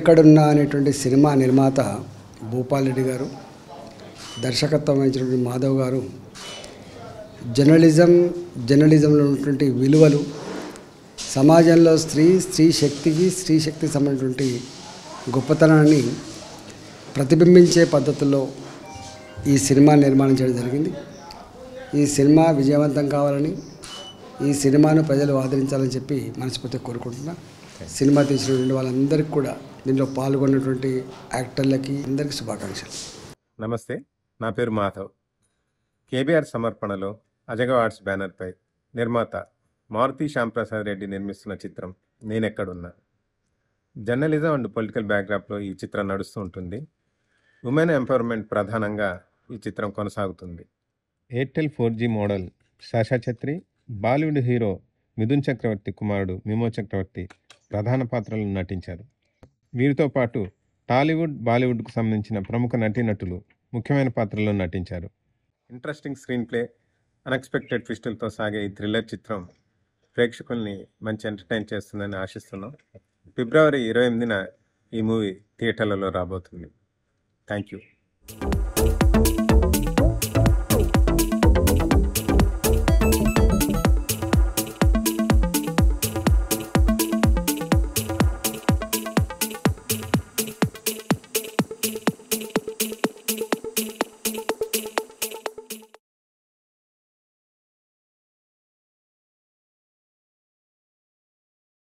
నేనెక్కడున్నా అనేటువంటి సినిమా నిర్మాత భూపాల్ రెడ్డి గారు, దర్శకత్వం వహించినటువంటి మాధవ్ గారు జర్నలిజంలో ఉన్నటువంటి విలువలు, సమాజంలో స్త్రీ శక్తికి సంబంధించినటువంటి గొప్పతనాన్ని ప్రతిబింబించే పద్ధతుల్లో ఈ సినిమా నిర్మాణం చేయడం జరిగింది. ఈ సినిమా విజయవంతం కావాలని, ఈ సినిమాను ప్రజలు ఆదరించాలని చెప్పి మనస్ఫూర్తిగా కోరుకుంటున్నా. సినిమా తీసినటువంటి వాళ్ళందరికీ కూడా, దీంట్లో పాల్గొన్నటువంటి యాక్టర్లకి అందరికీ శుభాకాంక్షలు. నమస్తే, నా పేరు మాధవ్. కేబీఆర్ సమర్పణలో అజగ ఆర్ట్స్ బ్యానర్పై నిర్మాత మారుతి శ్యాంప్రసాద్ రెడ్డి నిర్మిస్తున్న చిత్రం నేనెక్కడున్నా. జర్నలిజం అండ్ పొలిటికల్ బ్యాక్డ్రాప్లో ఈ చిత్రం నడుస్తూ ఉంటుంది. ఉమెన్ ఎంపవర్మెంట్ ప్రధానంగా ఈ చిత్రం కొనసాగుతుంది. Airtel 4G model Sasha Chhetri, Bollywood hero Mithun Chakraborty కుమారుడు మిమో చక్రవర్తి ప్రధాన పాత్రలను నటించారు. వీరితో పాటు టాలీవుడ్, బాలీవుడ్కు సంబంధించిన ప్రముఖ నటీనటులు ముఖ్యమైన పాత్రల్లో నటించారు. ఇంట్రెస్టింగ్ స్క్రీన్ ప్లే, అన్ఎక్స్పెక్టెడ్ ట్విస్టులతో సాగే ఈ థ్రిల్లర్ చిత్రం ప్రేక్షకుల్ని మంచి ఎంటర్టైన్ చేస్తుందని ఆశిస్తున్నాం. ఫిబ్రవరి 28న ఈ మూవీ థియేటర్లలో రాబోతుంది. Thank you.